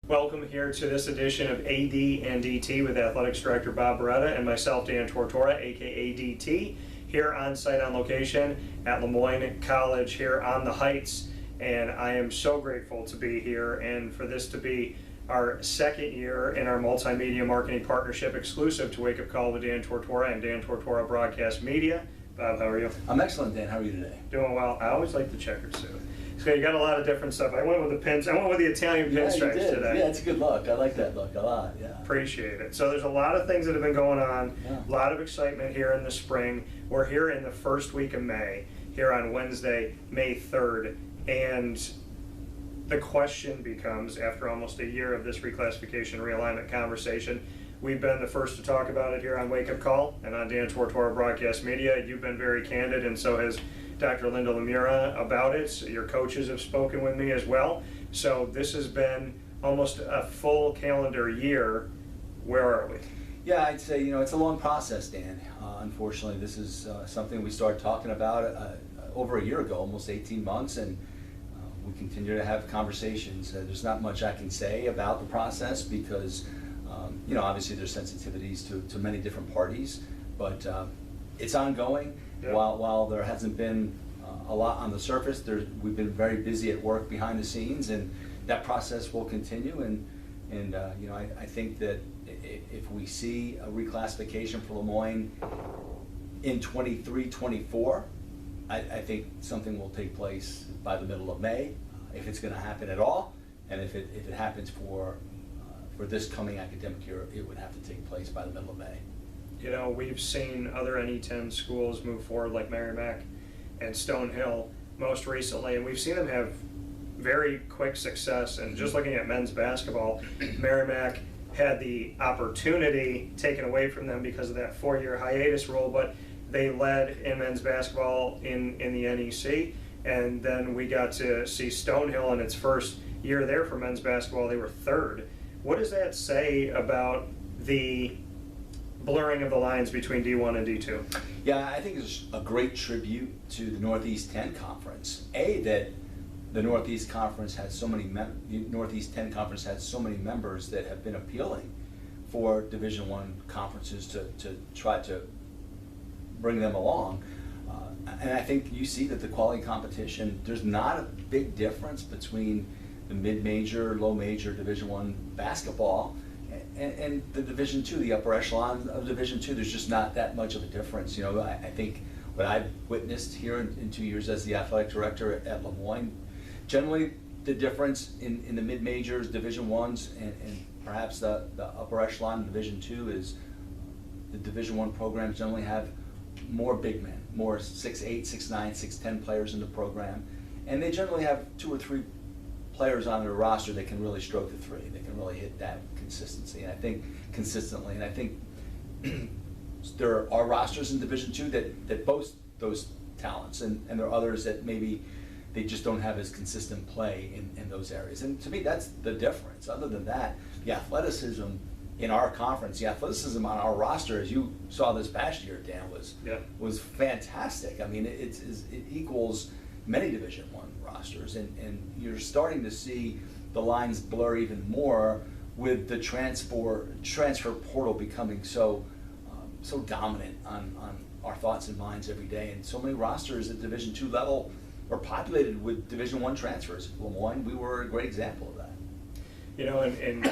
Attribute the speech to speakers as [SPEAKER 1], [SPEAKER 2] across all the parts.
[SPEAKER 1] Welcome here to this edition of AD and DT with Athletics Director Bob Beretta and myself, Dan Tortora, aka DT, here on site on location at LeMoyne College here on the Heights. And I am so grateful to be here and for this to be our second year in our multimedia marketing partnership exclusive to Wake Up Call with Dan Tortora and Dan Tortora Broadcast Media. Bob, how are you?
[SPEAKER 2] I'm excellent, Dan. How are you today?
[SPEAKER 1] Doing well. I always like the checkered suit. So you got a lot of different stuff. I went with the pins. I went with the Italian pinstripes today.
[SPEAKER 2] Yeah, it's a good look. I like that look a lot. Yeah.
[SPEAKER 1] Appreciate it. So there's a lot of things that have been going on.
[SPEAKER 2] Yeah.
[SPEAKER 1] A lot of excitement here in the spring. We're here in the first week of May, here on Wednesday, May 3rd, and the question becomes, after almost a year of this reclassification realignment conversation, we've been the first to talk about it here on Wake Up Call and on Dan Tortora Broadcast Media. You've been very candid, and so has Dr. Linda Lemura about it. Your coaches have spoken with me as well. So this has been almost a full calendar year. Where are we?
[SPEAKER 2] Yeah, I'd say, it's a long process, Dan. Unfortunately, this is something we started talking about over a year ago, almost 18 months, and we continue to have conversations. There's not much I can say about the process because, obviously there's sensitivities to many different parties, but it's ongoing. Yeah. While there hasn't been a lot on the surface, we've been very busy at work behind the scenes, and that process will continue. And I think that if we see a reclassification for LeMoyne in 23-24, I think something will take place by the middle of May, if it's going to happen at all, and if it happens for this coming academic year, it would have to take place by the middle of May.
[SPEAKER 1] We've seen other NE10 schools move forward like Merrimack and Stonehill most recently, and we've seen them have very quick success. And just looking at men's basketball, Merrimack had the opportunity taken away from them because of that 4-year hiatus rule, but they led in men's basketball in the NEC, and then we got to see Stonehill in its first year there for men's basketball. They were third. What does that say about the blurring of the lines between D1 and D2?
[SPEAKER 2] Yeah, I think it's a great tribute to the Northeast 10 Conference. That the Northeast Conference has so many Northeast 10 Conference has so many members that have been appealing for Division I conferences to try to bring them along. And I think you see that the quality competition, there's not a big difference between the mid-major, low-major Division I basketball and the Division II, the upper echelon of Division II. There's just not that much of a difference. I think what I've witnessed here in 2 years as the athletic director at LeMoyne, generally the difference in the mid-majors, Division I's, and perhaps the upper echelon Division II is the Division I programs generally have more big men, more 6'8", 6'9", 6'10" players in the program, and they generally have 2 or 3 players on their roster that can really stroke the three. They can really hit that consistency, and I think consistently. And I think there are rosters in Division II that boast those talents, and there are others that maybe they just don't have as consistent play in those areas. And to me, that's the difference. Other than that, the athleticism in our conference, the athleticism on our roster, as you saw this past year, Dan, was fantastic. I mean, it equals many Division I rosters, and you're starting to see the lines blur even more with the transfer portal becoming so dominant on our thoughts and minds every day. And so many rosters at Division II level are populated with Division I transfers. LeMoyne, we were a great example of that.
[SPEAKER 1] In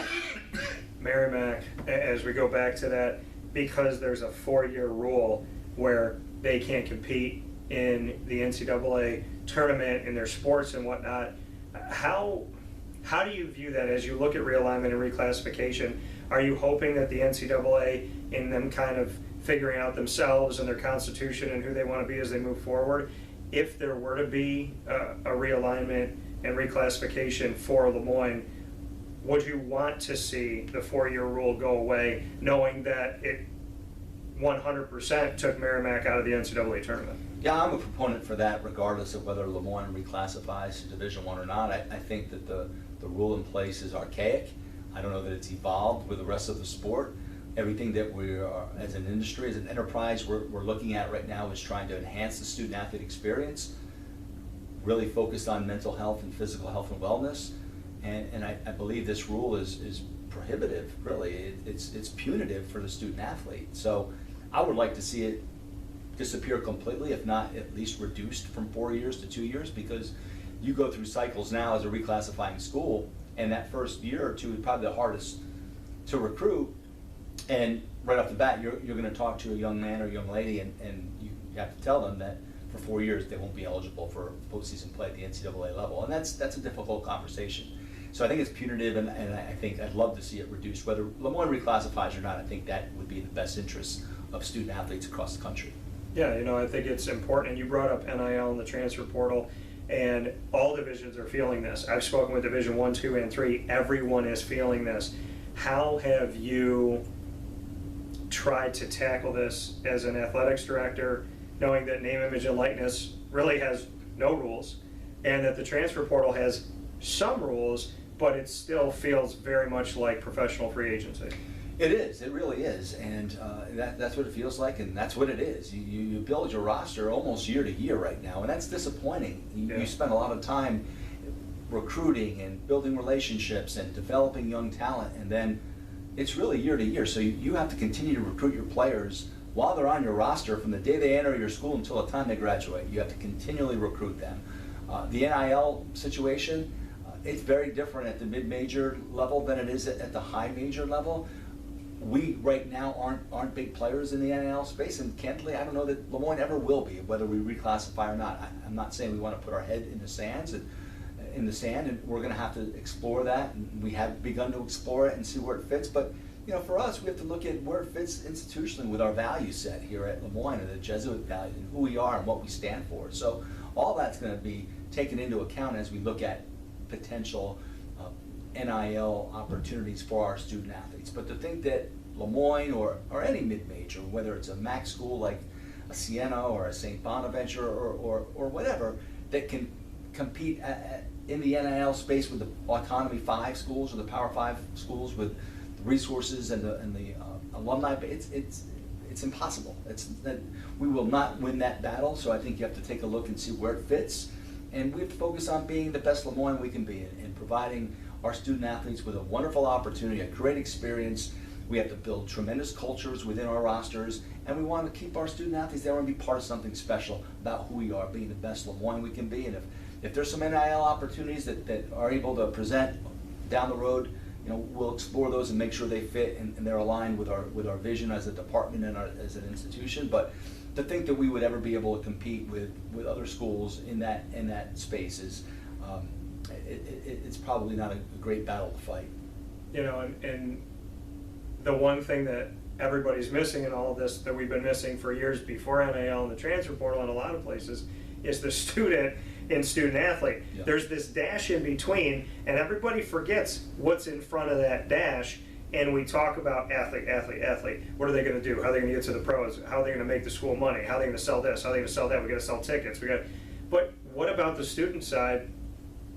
[SPEAKER 1] Merrimack, as we go back to that, because there's a 4-year rule where they can't compete in the NCAA tournament in their sports and whatnot, how do you view that as you look at realignment and reclassification? Are you hoping that the NCAA, in them kind of figuring out themselves and their constitution and who they want to be as they move forward, if there were to be a realignment and reclassification for LeMoyne, would you want to see the 4-year rule go away, knowing that it 100% took Merrimack out of the NCAA tournament?
[SPEAKER 2] Yeah, I'm a proponent for that, regardless of whether LeMoyne reclassifies to Division I or not. I think that the rule in place is archaic. I don't know that it's evolved with the rest of the sport, Everything that we are, as an industry, as an enterprise, we're looking at right now is trying to enhance the student-athlete experience, really focused on mental health and physical health and wellness. And I believe this rule is prohibitive, really. It's punitive for the student-athlete. So I would like to see it disappear completely, if not at least reduced from 4 years to 2 years, because you go through cycles now as a reclassifying school, and that first year or two is probably the hardest to recruit. And right off the bat, you're going to talk to a young man or young lady, and you have to tell them that for 4 years they won't be eligible for postseason play at the NCAA level, and that's a difficult conversation. So I think it's punitive, and I think I'd love to see it reduced. Whether LeMoyne reclassifies or not, I think that would be in the best interest of student athletes across the country.
[SPEAKER 1] Yeah, I think it's important, and you brought up NIL and the transfer portal, and all divisions are feeling this. I've spoken with Division 1, 2, and 3. Everyone is feeling this. How have you tried to tackle this as an athletics director, knowing that name, image, and likeness really has no rules, and that the transfer portal has some rules, but it still feels very much like professional free agency?
[SPEAKER 2] It is, it really is, and that's what it feels like, and that's what it is. You build your roster almost year to year right now, and that's disappointing. You spend a lot of time recruiting and building relationships and developing young talent, and then it's really year to year. So you have to continue to recruit your players while they're on your roster from the day they enter your school until the time they graduate. You have to continually recruit them. The NIL situation, it's very different at the mid-major level than it is at the high major level. We right now aren't big players in the NIL space, and candidly, I don't know that LeMoyne ever will be, whether we reclassify or not. I'm not saying we want to put our head in the sand, and we're going to have to explore that, and we have begun to explore it and see where it fits. But for us, we have to look at where it fits institutionally with our value set here at LeMoyne, and the Jesuit value, and who we are and what we stand for. So all that's going to be taken into account as we look at potential NIL opportunities for our student athletes. But to think that LeMoyne or any mid-major, whether it's a MAC school like a Siena or a St. Bonaventure or whatever, that can compete in the NIL space with the Autonomy 5 schools or the Power 5 schools with the resources and the alumni, it's impossible. We will not win that battle, so I think you have to take a look and see where it fits. And we have to focus on being the best LeMoyne we can be and providing our student athletes with a wonderful opportunity, a great experience. We have to build tremendous cultures within our rosters, and we want to keep our student athletes, they want to be part of something special about who we are, being the best LeMoyne we can be. And if there's some NIL opportunities that are able to present down the road, we'll explore those and make sure they fit and they're aligned with our vision as a department and as an institution. But to think that we would ever be able to compete with other schools in that space is it's probably not a great battle to fight.
[SPEAKER 1] And the one thing that everybody's missing in all of this, that we've been missing for years before NIL and the transfer portal in a lot of places, is the student and student athlete.
[SPEAKER 2] Yeah.
[SPEAKER 1] There's this dash in between, and everybody forgets what's in front of that dash. And we talk about athlete, athlete, athlete. What are they going to do? How are they going to get to the pros? How are they going to make the school money? How are they going to sell this? How are they going to sell that? We got to sell tickets. But what about the student side?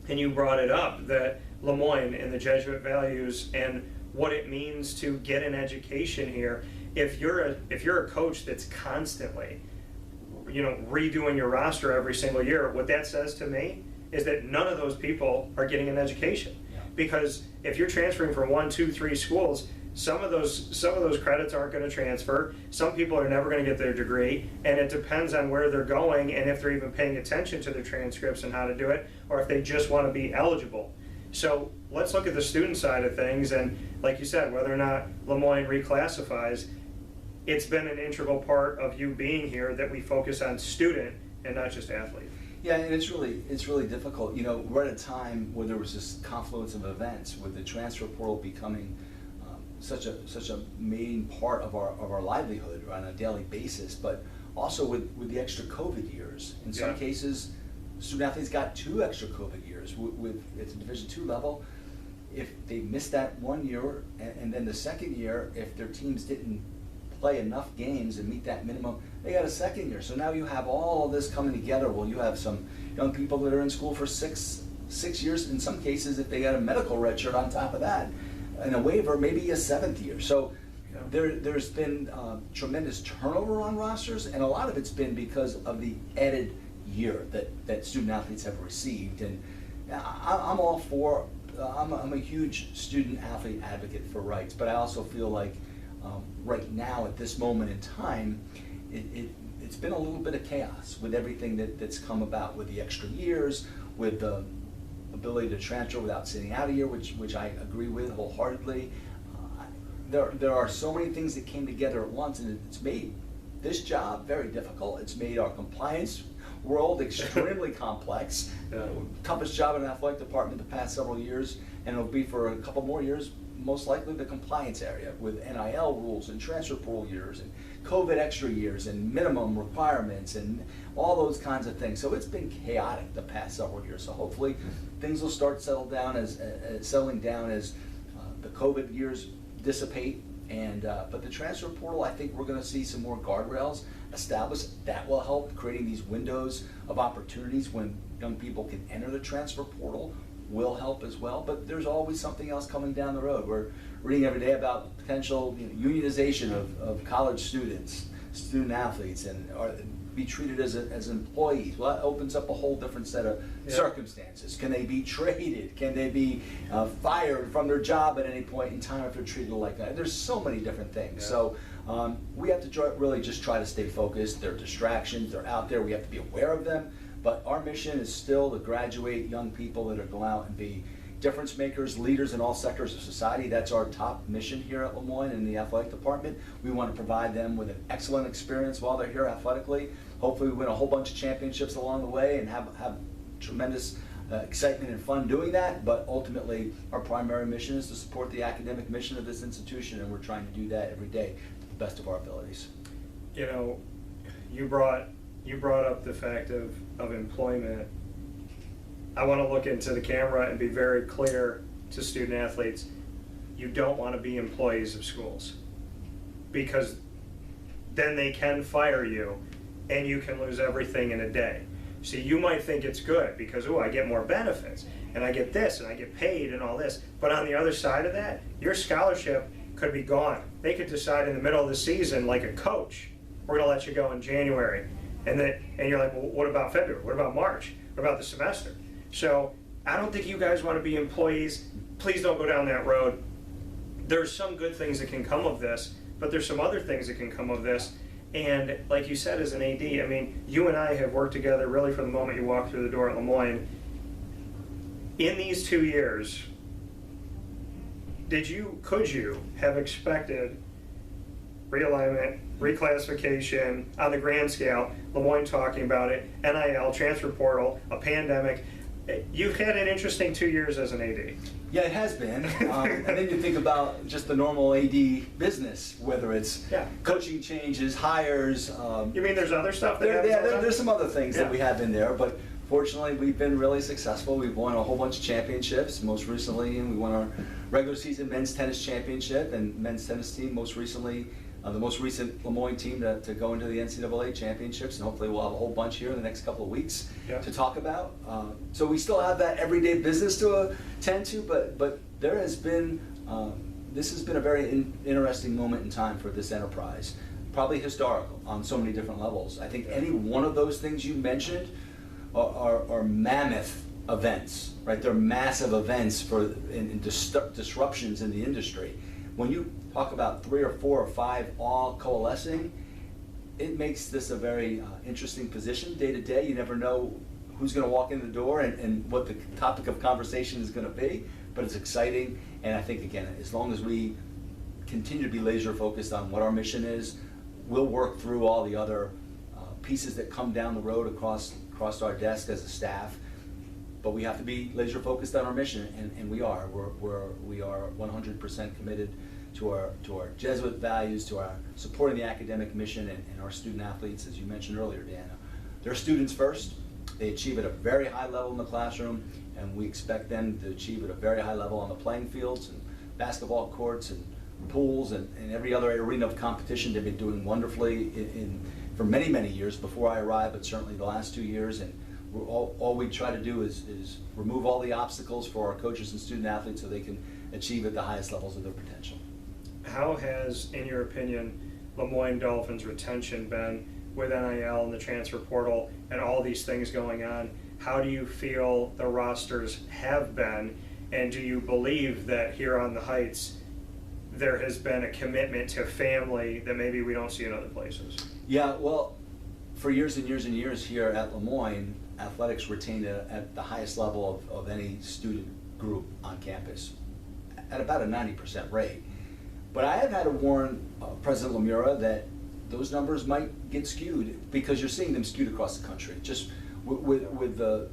[SPEAKER 1] And you brought it up, that LeMoyne and the Jesuit values and what it means to get an education here. If you're a coach that's constantly, redoing your roster every single year, what that says to me is that none of those people are getting an education.
[SPEAKER 2] Yeah.
[SPEAKER 1] Because if you're transferring from 1, 2, 3 schools, some of those credits aren't going to transfer. Some people are never going to get their degree, and it depends on where they're going and if they're even paying attention to their transcripts and how to do it, or if they just want to be eligible. So let's look at the student side of things, and like you said, whether or not LeMoyne reclassifies, it's been an integral part of you being here that we focus on student and not just athlete.
[SPEAKER 2] Yeah, and it's really difficult. We're at a time where there was this confluence of events with the transfer portal becoming such a main part of our livelihood on a daily basis, but also with the extra COVID years. In some cases, student athletes got 2 extra COVID years at the Division II level. If they missed that 1 year, and then the second year, if their teams didn't play enough games and meet that minimum, they got a second year. So now you have all of this coming together. Well, you have some young people that are in school for six years. In some cases, if they got a medical red shirt on top of that, and a waiver, maybe a 7th year. So there's been tremendous turnover on rosters, and a lot of it's been because of the added year that student athletes have received. And I'm all for, I'm a huge student athlete advocate for rights, but I also feel like right now at this moment in time, it's been a little bit of chaos with everything that's come about, with the extra years, with the ability to transfer without sitting out a year, which I agree with wholeheartedly. There are so many things that came together at once, and it's made this job very difficult. It's made our compliance world extremely complex.
[SPEAKER 1] Yeah.
[SPEAKER 2] Toughest job in an athletic department the past several years, and it'll be for a couple more years, most likely the compliance area with NIL rules and transfer portal years and COVID extra years and minimum requirements and all those kinds of things. So it's been chaotic the past several years. So hopefully things will start settling down as the COVID years dissipate. And but the transfer portal, I think we're going to see some more guardrails established. That will help creating these windows of opportunities when young people can enter the transfer portal. Will help as well, but there's always something else coming down the road. We're reading every day about potential unionization of college students, student athletes, and be treated as employees. Well, that opens up a whole different set of circumstances. Can they be traded? Can they be fired from their job at any point in time if they're treated like that? There's so many different things.
[SPEAKER 1] Yeah.
[SPEAKER 2] So we have to really just try to stay focused. There are distractions. They're out there. We have to be aware of them. But our mission is still to graduate young people that are going out and be difference makers, leaders in all sectors of society. That's our top mission here at LeMoyne in the athletic department. We want to provide them with an excellent experience while they're here athletically. Hopefully we win a whole bunch of championships along the way and have tremendous excitement and fun doing that. But ultimately our primary mission is to support the academic mission of this institution, and we're trying to do that every day to the best of our abilities.
[SPEAKER 1] You know, you brought up the fact of employment. I want to look into the camera and be very clear to student athletes. You don't want to be employees of schools, because then they can fire you and you can lose everything in a day. See, you might think it's good because, oh, I get more benefits and I get this and I get paid and all this, but on the other side of that, your scholarship could be gone. They could decide in the middle of the season, like a coach, we're going to let you go in January. And you're like, well, what about February? What about March? What about the semester? So I don't think you guys want to be employees. Please don't go down that road. There's some good things that can come of this, but there's some other things that can come of this. And like you said, as an AD, I mean, you and I have worked together really from the moment you walked through the door at LeMoyne. In these 2 years, could you have expected realignment, reclassification on the grand scale, LeMoyne talking about it, NIL, transfer portal, a pandemic? You've had an interesting 2 years as an AD.
[SPEAKER 2] Yeah, it has been. And then you think about just the normal AD business, whether it's coaching changes, hires.
[SPEAKER 1] You mean there's other stuff that happens?
[SPEAKER 2] There's some other things that we have in there, but fortunately we've been really successful. We've won a whole bunch of championships. Most recently, we won our regular season men's tennis championship and men's tennis team. Most recently, the most recent LeMoyne team to go into the NCAA championships, and hopefully we'll have a whole bunch here in the next couple of weeks to talk about. So we still have that everyday business to attend to, but there has been, this has been a very interesting moment in time for this enterprise, probably historical on so many different levels. I think any one of those things you mentioned are mammoth events, right? They're massive events in disruptions in the industry. When you talk about 3 or 4 or 5 all coalescing, it makes this a very interesting position day to day. You never know who's going to walk in the door and what the topic of conversation is going to be, but it's exciting. And I think, again, as long as we continue to be laser focused on what our mission is, we'll work through all the other pieces that come down the road across our desk as a staff. But we have to be laser focused on our mission, and we are. We are 100% committed to our Jesuit values, to our supporting the academic mission and our student athletes, as you mentioned earlier, Dan. They're students first. They achieve at a very high level in the classroom, and we expect them to achieve at a very high level on the playing fields and basketball courts and pools and every other arena of competition. They've been doing wonderfully for many, many years before I arrived, but certainly the last 2 years. And all we try to do is remove all the obstacles for our coaches and student athletes so they can achieve at the highest levels of their potential.
[SPEAKER 1] how has, in your opinion, LeMoyne Dolphins retention been with NIL and the transfer portal and all these things going on? How do you feel the rosters have been, and do you believe that here on the Heights there has been a commitment to family that maybe we don't see in other places?
[SPEAKER 2] Yeah, well, for years and years and years here at LeMoyne, athletics retained at the highest level of any student group on campus at about a 90% rate. But I have had to warn President Lemura that those numbers might get skewed, because you're seeing them skewed across the country. Just with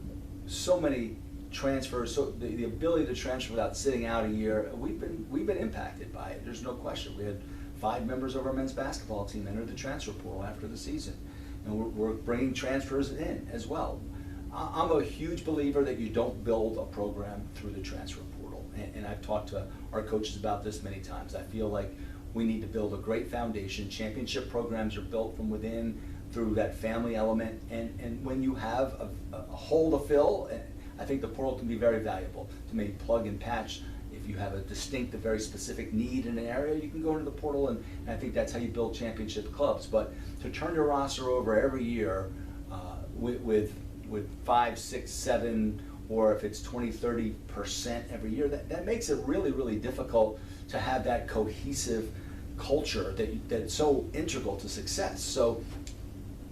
[SPEAKER 2] so many transfers, so the ability to transfer without sitting out a year, we've been impacted by it. There's no question. We had 5 members of our men's basketball team enter the transfer portal after the season, and we're bringing transfers in as well. I'm a huge believer that you don't build a program through the transfer portal, and I've talked to our coaches about this many times. I feel like we need to build a great foundation. Championship programs are built from within through that family element, and when you have a hole to fill, I think the portal can be very valuable to maybe plug and patch. If you have a distinct, a very specific need in an area, you can go into the portal, and I think that's how you build championship clubs. But to turn your roster over every year with 5, 6, 7, or if it's 20, 30% every year, that makes it really, really difficult to have that cohesive culture that's so integral to success. So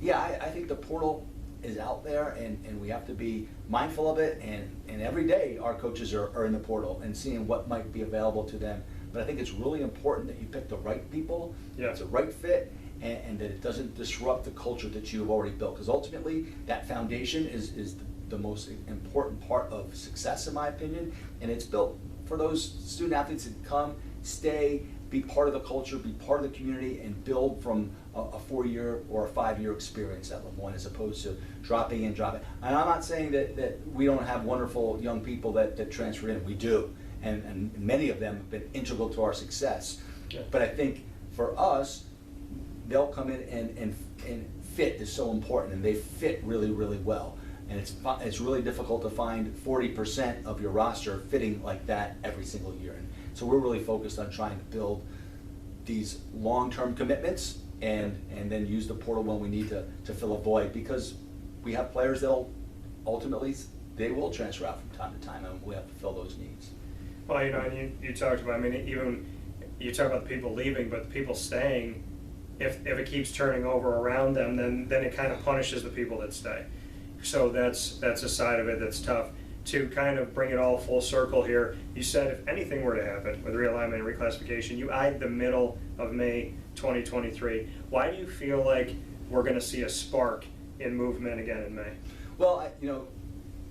[SPEAKER 2] yeah, I think the portal is out there, and we have to be mindful of it, and every day our coaches are in the portal and seeing what might be available to them. But I think it's really important that you pick the right people, it's a right fit, and that it doesn't disrupt the culture that you've already built, because ultimately that foundation is the most important part of success, in my opinion, and it's built for those student athletes that come, stay, be part of the culture, be part of the community, and build from a 4-year or a 5-year experience at LeMoyne, as opposed to dropping in, dropping. And I'm not saying that we don't have wonderful young people that transfer in. We do, and many of them have been integral to our success.
[SPEAKER 1] Yeah.
[SPEAKER 2] But I think for us, they'll come in and fit is so important, and they fit really, really well. And it's really difficult to find 40% of your roster fitting like that every single year. And so we're really focused on trying to build these long-term commitments and then use the portal when we need to fill a void, because we have players that'll ultimately, they will transfer out from time to time, and we have to fill those needs.
[SPEAKER 1] Well, and you talked about, I mean, even you talk about the people leaving, but the people staying, if it keeps turning over around them, then it kind of punishes the people that stay. So that's a side of it that's tough. To kind of bring it all full circle here, you said if anything were to happen with realignment and reclassification, you eyed the middle of May 2023. Why do you feel like we're going to see a spark in movement again in May?
[SPEAKER 2] Well,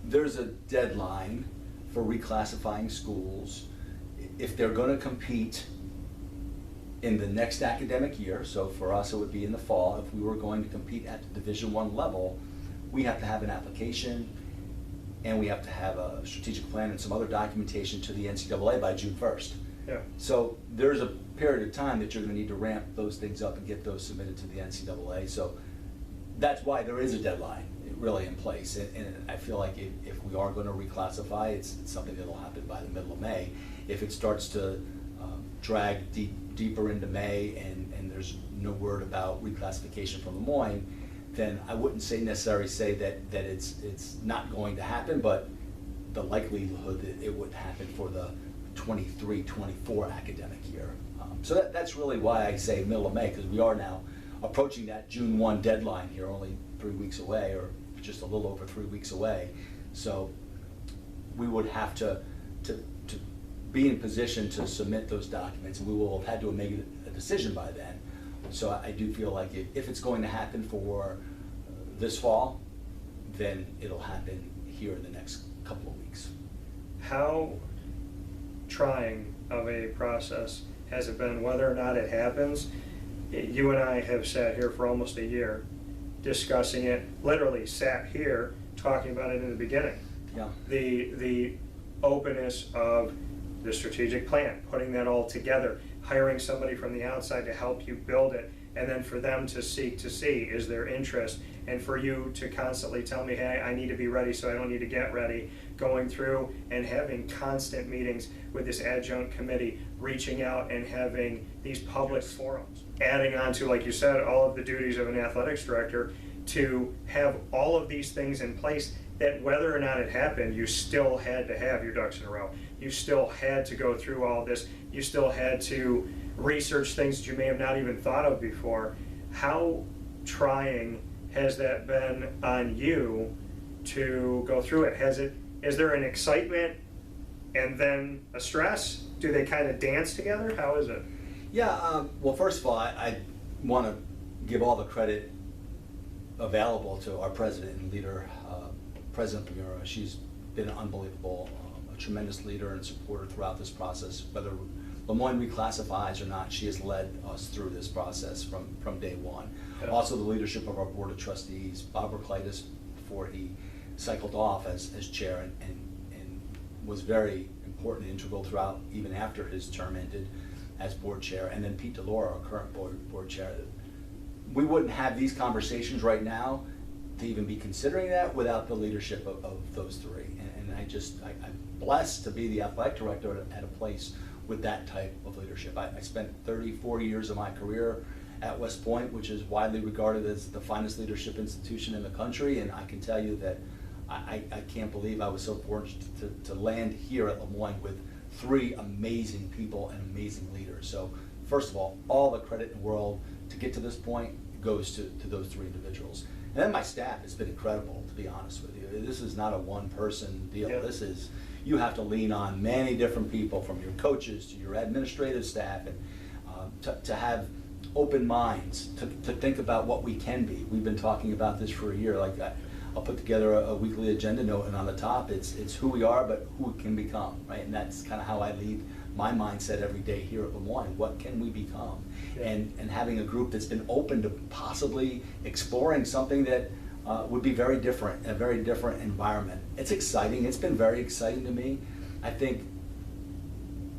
[SPEAKER 2] there's a deadline for reclassifying schools if they're going to compete in the next academic year. So for us, it would be in the fall. If we were going to compete at the Division I level, we have to have an application, and we have to have a strategic plan and some other documentation to the NCAA by June 1st.
[SPEAKER 1] Yeah.
[SPEAKER 2] So there's a period of time that you're going to need to ramp those things up and get those submitted to the NCAA. So that's why there is a deadline really in place. And I feel like if we are going to reclassify, it's something that will happen by the middle of May. If it starts to drag deeper into May and there's no word about reclassification from Lemoyne, then I wouldn't necessarily say that it's not going to happen, but the likelihood that it would happen for the 23-24 academic year. So that's really why I say middle of May, because we are now approaching that June 1 deadline here, only 3 weeks away, or just a little over 3 weeks away. So we would have to be in position to submit those documents, and we will have had to make a decision by then. So I do feel like if it's going to happen for this fall, then it'll happen here in the next couple of weeks.
[SPEAKER 1] How trying of a process has it been, whether or not it happens? You and I have sat here for almost a year discussing it, literally sat here talking about it in the beginning.
[SPEAKER 2] Yeah.
[SPEAKER 1] The openness of the strategic plan, putting that all together, hiring somebody from the outside to help you build it, and then for them to seek to see is there interest, and for you to constantly tell me, hey, I need to be ready so I don't need to get ready, going through and having constant meetings with this adjunct committee, reaching out and having these public forums, adding on to, like you said, all of the duties of an athletics director, to have all of these things in place that whether or not it happened, you still had to have your ducks in a row. You still had to go through all this. You still had to research things that you may have not even thought of before. How trying has that been on you to go through it? Is there an excitement and then a stress? Do they kind of dance together? How is it?
[SPEAKER 2] Yeah, well, first of all, I want to give all the credit available to our president and leader, President LeMoyne. She's been unbelievable, a tremendous leader and supporter throughout this process. Whether LeMoyne reclassifies or not, she has led us through this process from day one.
[SPEAKER 1] Yeah.
[SPEAKER 2] Also, the leadership of our board of trustees, Bob Reclassification, before he cycled off as chair, and was very important and integral throughout, even after his term ended as board chair, and then Pete Delora, our current board chair. We wouldn't have these conversations right now to even be considering that without the leadership of those three. And I'm blessed to be the athletic director at a place with that type of leadership. I spent 34 years of my career at West Point, which is widely regarded as the finest leadership institution in the country, and I can tell you that I can't believe I was so fortunate to land here at LeMoyne with three amazing people and amazing leaders. So first of all the credit in the world to get to this point goes to those three individuals. And then my staff has been incredible, to be honest with you. This is not a one-person deal.
[SPEAKER 1] Yeah.
[SPEAKER 2] This is, you have to lean on many different people, from your coaches to your administrative staff, and to have open minds, to think about what we can be. We've been talking about this for a year. Like I'll put together a weekly agenda note, and on the top it's who we are, but who we can become, right? And that's kind of how I lead my mindset every day here at LeMoyne. What can we become?
[SPEAKER 1] Yeah.
[SPEAKER 2] And having a group that's been open to possibly exploring something that would be very different, a very different environment. It's exciting. It's been very exciting to me. I think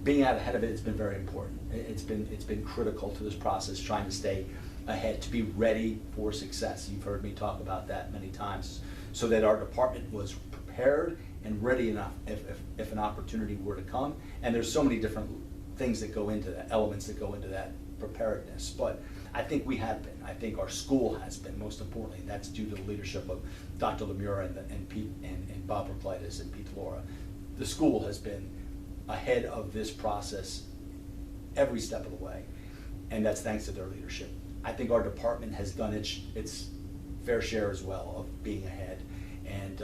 [SPEAKER 2] being out ahead of it has been very important. It's been critical to this process, trying to stay ahead, to be ready for success. You've heard me talk about that many times, so that our department was prepared and ready enough if an opportunity were to come. And there's so many different things that go into that, elements that go into that preparedness. But I think we have been. I think our school has been, most importantly, and that's due to the leadership of Dr. LeMoyne and Pete and Bob Reclassification and Pete Delora. The school has been ahead of this process every step of the way, and that's thanks to their leadership. I think our department has done its fair share as well of being ahead, and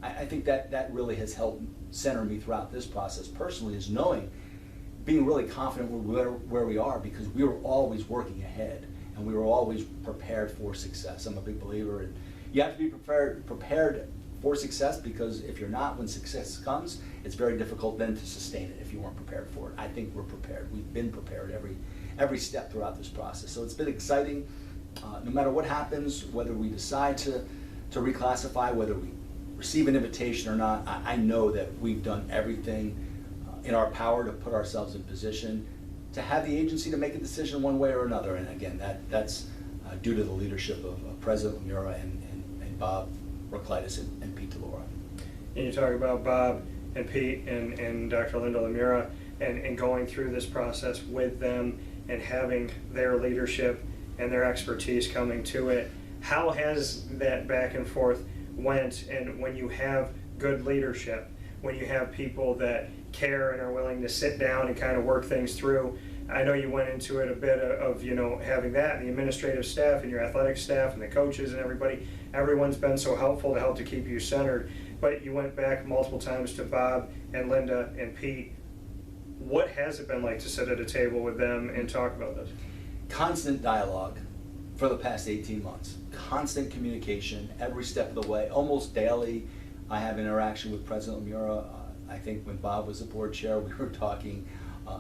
[SPEAKER 2] I think that really has helped center me throughout this process personally, is being really confident where we are, because we were always working ahead and we were always prepared for success. I'm a big believer in, you have to be prepared for success, because if you're not, when success comes, it's very difficult then to sustain it if you weren't prepared for it. I think we're prepared. We've been prepared every step throughout this process. So it's been exciting. No matter what happens, whether we decide to reclassify, whether we receive an invitation or not, I know that we've done everything in our power to put ourselves in position to have the agency to make a decision one way or another. And again, that's due to the leadership of President LeMoyne and Bob Reclassification and Pete Delora.
[SPEAKER 1] And you talk about Bob and Pete and Dr. Linda LeMoyne and going through this process with them and having their leadership and their expertise coming to it. How has that back and forth went? And when you have good leadership, when you have people that care and are willing to sit down and kind of work things through, I know you went into it a bit of having that, and the administrative staff and your athletic staff and the coaches and everyone's been so helpful to help to keep you centered, but you went back multiple times to Bob and Linda and Pete. What has it been like to sit at a table with them and talk about this?
[SPEAKER 2] Constant dialogue for the past 18 months. Constant communication every step of the way, almost daily. I have interaction with President LeMoyne. I think when Bob was the board chair, we were talking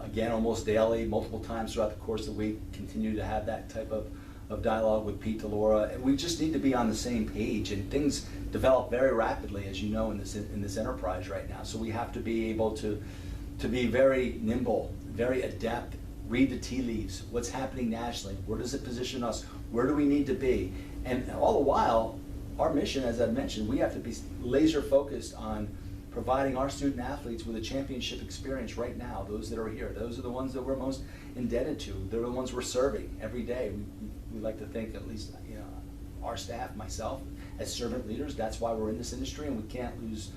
[SPEAKER 2] again almost daily, multiple times throughout the course of the week. Continue to have that type of dialogue with Pete Delora. And we just need to be on the same page, and things develop very rapidly, as you know, in this enterprise right now. So we have to be able to be very nimble, very adept read the tea leaves, what's happening nationally, where does it position us, where do we need to be? And all the while, our mission, as I mentioned, we have to be laser focused on providing our student athletes with a championship experience right now, those that are here. Those are the ones that we're most indebted to. They're the ones we're serving every day. We like to think, at least our staff, myself, as servant leaders, that's why we're in this industry, and we can't lose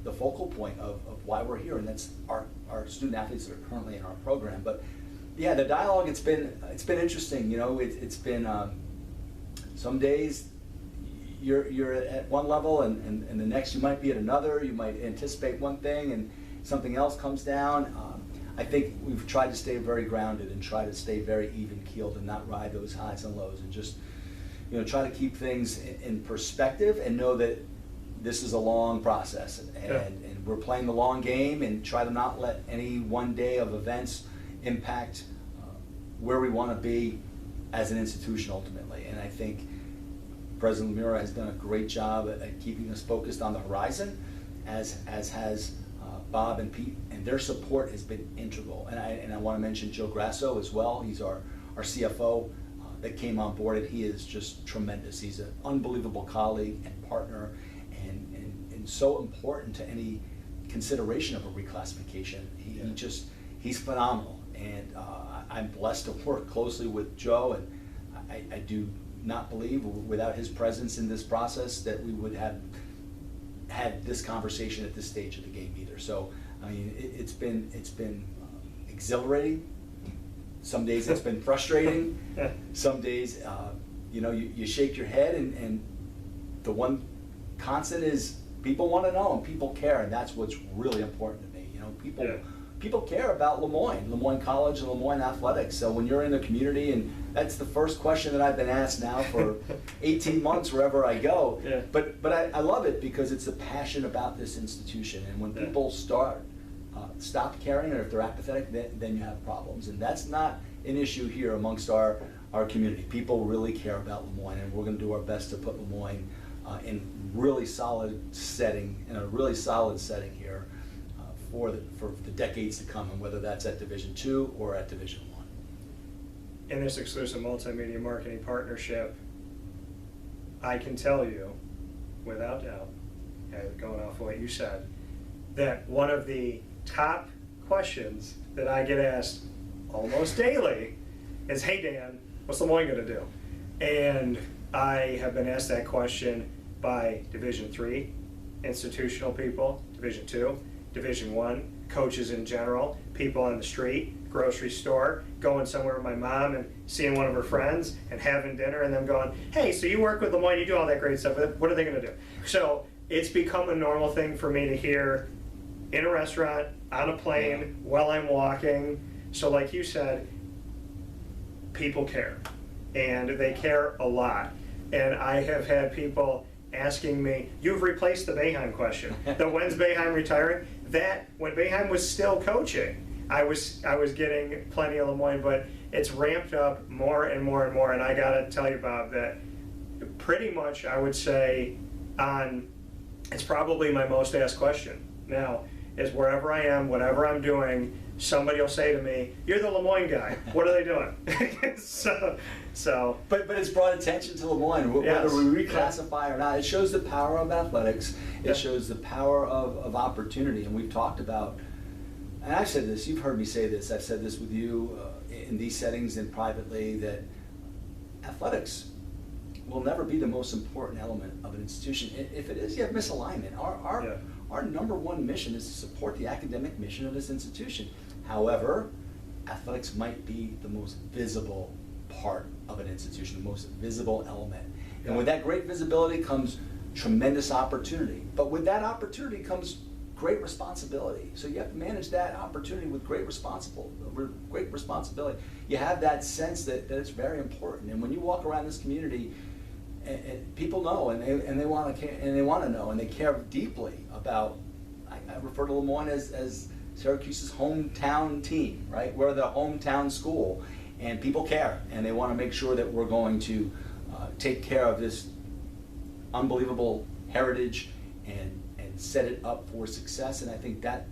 [SPEAKER 2] the focal point of why we're here, and that's our student athletes that are currently in our program. But yeah, the dialogue, it's been interesting. It's been some days you're at one level, and the next you might be at another. You might anticipate one thing and something else comes down. I think we've tried to stay very grounded and try to stay very even keeled and not ride those highs and lows, and just try to keep things in perspective and know that this is a long process, and we're playing the long game, and try to not let any one day of events impact where we want to be as an institution ultimately. And I think President Lemira has done a great job at keeping us focused on the horizon, as has Bob and Pete, and their support has been integral. And I want to mention Joe Grasso as well. He's our CFO that came on board, and he is just tremendous. He's an unbelievable colleague and partner, and so important to any consideration of a reclassification. He's phenomenal, and I'm blessed to work closely with Joe, and I do not believe without his presence in this process that we would have had this conversation at this stage of the game either. So I mean, it's been exhilarating. Some days it's been frustrating. Some days you shake your head, and the one constant is people want to know and people care, and that's what's really important to me. People care about LeMoyne College and LeMoyne Athletics. So when you're in the community, and that's the first question that I've been asked now for 18 months wherever I go. Yeah. But I love it because it's a passion about this institution, and when people stop caring, or if they're apathetic, then you have problems. And that's not an issue here amongst our community. People really care about LeMoyne, and we're going to do our best to put LeMoyne in a really solid setting here for the decades to come, and whether that's at Division II or at Division I.
[SPEAKER 1] In this exclusive multimedia marketing partnership, I can tell you, without doubt, going off what you said, that one of the top questions that I get asked almost daily is, "Hey Dan, what's LeMoyne going to do?" And I have been asked that question by Division III institutional people, Division II, Division I, coaches in general, people on the street, grocery store, going somewhere with my mom and seeing one of her friends and having dinner, and them going, "Hey, so you work with LeMoyne, you do all that great stuff, what are they going to do?" So it's become a normal thing for me to hear in a restaurant, on a plane, while I'm walking. So like you said, people care, and they care a lot. And I have had people asking me, "You've replaced the Boeheim question." The when's Boeheim retiring? That, when Boeheim was still coaching, I was getting plenty of LeMoyne, but it's ramped up more and more and more. And I gotta tell you, Bob, that pretty much I would say it's probably my most asked question now, is wherever I am, whatever I'm doing, somebody will say to me, "You're the LeMoyne guy. What are they doing?" so.
[SPEAKER 2] But it's brought attention to LeMoyne, whether we reclassify or not. It shows the power of athletics. It shows the power of opportunity. And we've talked about, and I've said this, you've heard me say this, I've said this with you in these settings and privately, that athletics will never be the most important element of an institution. If it is, you have misalignment. Our number one mission is to support the academic mission of this institution. However, athletics might be the most visible part of an institution, the most visible element. And with that great visibility comes tremendous opportunity. But with that opportunity comes great responsibility. So you have to manage that opportunity with great responsibility. You have that sense that it's very important. And when you walk around this community, and people know, and they want to know, and they care deeply about. I refer to LeMoyne as Syracuse's hometown team, right? We're the hometown school, and people care, and they want to make sure that we're going to take care of this unbelievable heritage and set it up for success. And I think that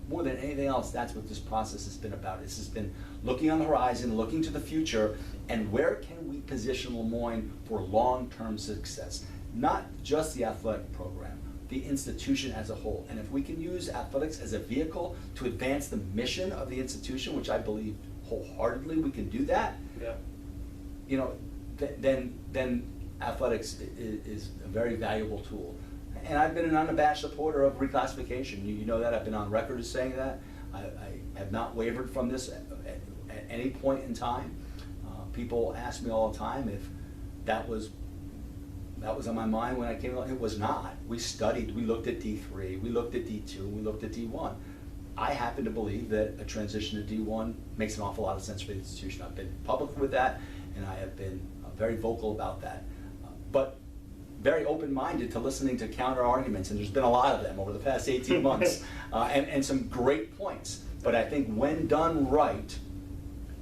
[SPEAKER 2] more than anything else, that's what this process has been about. This has been looking on the horizon, looking to the future, and where can we position LeMoyne for long-term success? Not just the athletic program, the institution as a whole. And if we can use athletics as a vehicle to advance the mission of the institution, which I believe wholeheartedly we can do that,
[SPEAKER 1] Yeah.
[SPEAKER 2] you know, then athletics is a very valuable tool. And I've been an unabashed supporter of reclassification. You know that. I've been on record as saying that. I have not wavered from this at any point in time. People ask me all the time if that was on my mind when I came along. It was not. We studied, we looked at D3, we looked at D2, we looked at D1. I happen to believe that a transition to D1 makes an awful lot of sense for the institution. I've been public with that, and I have been very vocal about that. But very open-minded to listening to counter-arguments, and there's been a lot of them over the past 18 months, and some great points. But I think when done right,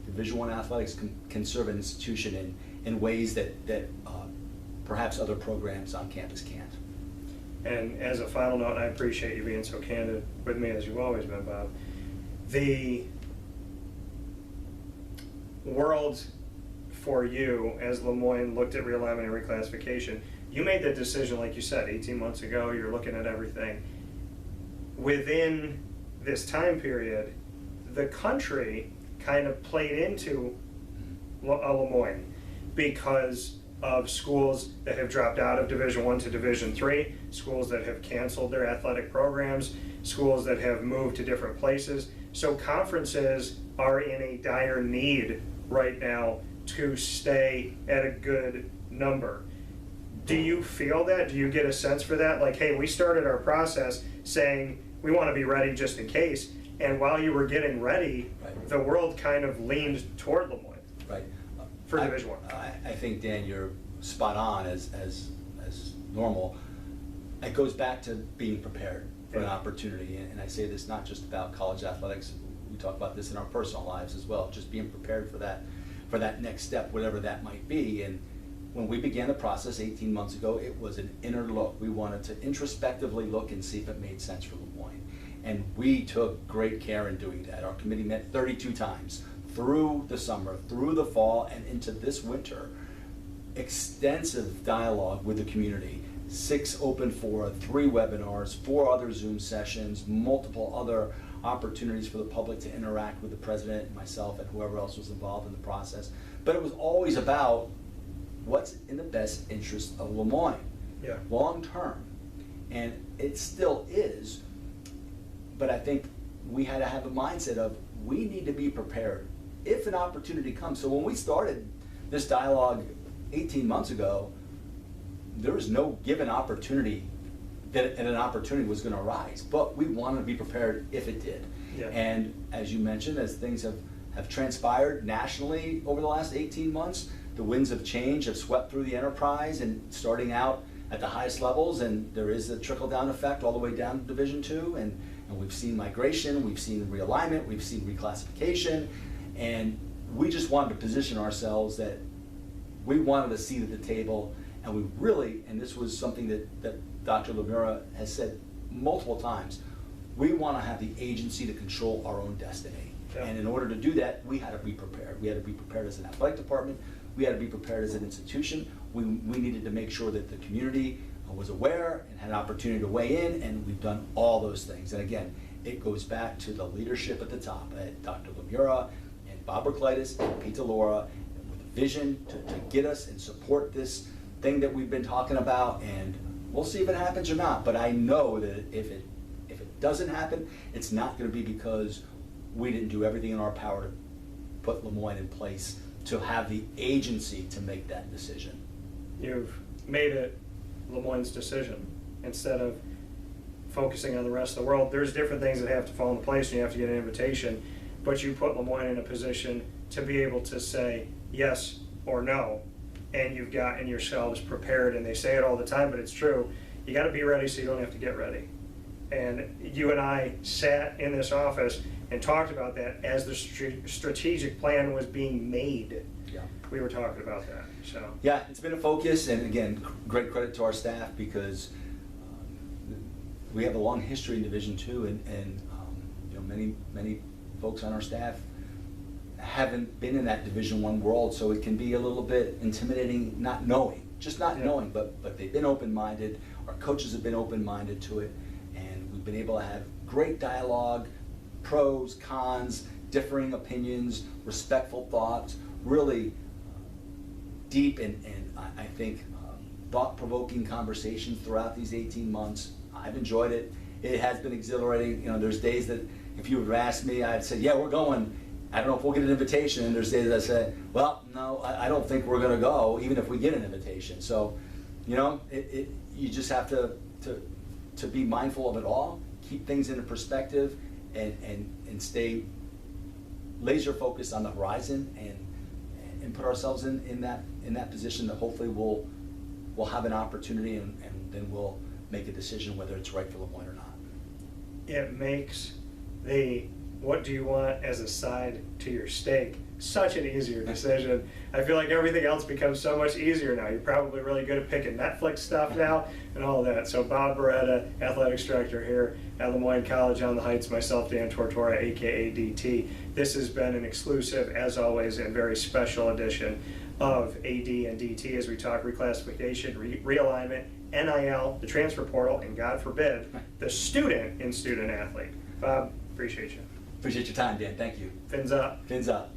[SPEAKER 2] Division I athletics can serve an institution in ways that perhaps other programs on campus can't.
[SPEAKER 1] And as a final note, and I appreciate you being so candid with me as you've always been, Bob, the world for you as LeMoyne looked at realignment and reclassification, you made that decision, like you said, 18 months ago. You're looking at everything. Within this time period, the country kind of played into LeMoyne because of schools that have dropped out of Division I to Division III, schools that have canceled their athletic programs, schools that have moved to different places. So conferences are in a dire need right now to stay at a good number. Do you feel that? Do you get a sense for that? Like, hey, we started our process saying we want to be ready just in case, and while you were getting ready,
[SPEAKER 2] Right.
[SPEAKER 1] the world kind of leaned toward LeMoyne.
[SPEAKER 2] Right.
[SPEAKER 1] For Division I.
[SPEAKER 2] I think, Dan, you're spot on as normal. It goes back to being prepared for an opportunity, and I say this not just about college athletics. We talk about this in our personal lives as well. Just being prepared for that next step, whatever that might be. And when we began the process 18 months ago, it was an inner look. We wanted to introspectively look and see if it made sense for LeMoyne. And we took great care in doing that. Our committee met 32 times through the summer, through the fall, and into this winter. Extensive dialogue with the community. 6 open fora, 3 webinars, 4 other Zoom sessions, multiple other opportunities for the public to interact with the president, myself, and whoever else was involved in the process. But it was always about what's in the best interest of LeMoyne, long term. And it still is, but I think we had to have a mindset of we need to be prepared if an opportunity comes. So when we started this dialogue 18 months ago, there was no given opportunity that an opportunity was going to arise, but we wanted to be prepared if it did. Yeah. And as you mentioned, as things have transpired nationally over the last 18 months, the winds of change have swept through the enterprise and starting out at the highest levels, and there is a trickle-down effect all the way down to Division II, and we've seen migration, we've seen realignment, we've seen reclassification, and we just wanted to position ourselves that we wanted a seat at the table, and we really, and this was something that Dr. LeMoyne has said multiple times, we want to have the agency to control our own destiny. Yeah. And in order to do that, we had to be prepared. We had to be prepared as an athletic department. We had to be prepared as an institution. We needed to make sure that the community was aware and had an opportunity to weigh in, and we've done all those things. And again, it goes back to the leadership at the top, Dr. LeMoyne and Bob Reclassification and Pete DeLaura, with a vision to get us and support this thing that we've been talking about. And we'll see if it happens or not, but I know that if it doesn't happen, it's not going to be because we didn't do everything in our power to put LeMoyne in place to have the agency to make that decision.
[SPEAKER 1] You've made it LeMoyne's decision instead of focusing on the rest of the world. There's different things that have to fall into place and you have to get an invitation, but you put LeMoyne in a position to be able to say yes or no, and you've gotten yourselves prepared. And they say it all the time, but it's true. You got to be ready so you don't have to get ready. And you and I sat in this office and talked about that as the strategic plan was being made. Yeah. We were talking about that. So
[SPEAKER 2] yeah, it's been a focus, and again, great credit to our staff because we have a long history in Division II, and many folks on our staff haven't been in that Division I world, so it can be a little bit intimidating not knowing, but they've been open-minded, our coaches have been open-minded to it, and we've been able to have great dialogue, pros, cons, differing opinions, respectful thoughts, really deep and I think thought-provoking conversations throughout these 18 months. I've enjoyed it. It has been exhilarating. There's days that if you would have asked me, I'd say, yeah, we're going. I don't know if we'll get an invitation. And there's days I say, well, no, I don't think we're going to go, even if we get an invitation. So, you just have to be mindful of it all, keep things in perspective, and stay laser focused on the horizon, and put ourselves in that position that hopefully we'll have an opportunity, and then we'll make a decision whether it's right for LeMoyne or not.
[SPEAKER 1] It makes the what do you want as a side to your steak such an easier decision. I feel like everything else becomes so much easier now. You're probably really good at picking Netflix stuff now and all that. So Bob Beretta, Athletics Director here at LeMoyne College on the Heights, myself, Dan Tortora, aka DT. This has been an exclusive, as always, and very special edition of AD and DT as we talk reclassification, realignment, NIL, the transfer portal, and God forbid, the student in student athlete. Bob, appreciate you.
[SPEAKER 2] Appreciate your time, Dan. Thank you.
[SPEAKER 1] Fins up.
[SPEAKER 2] Fins up.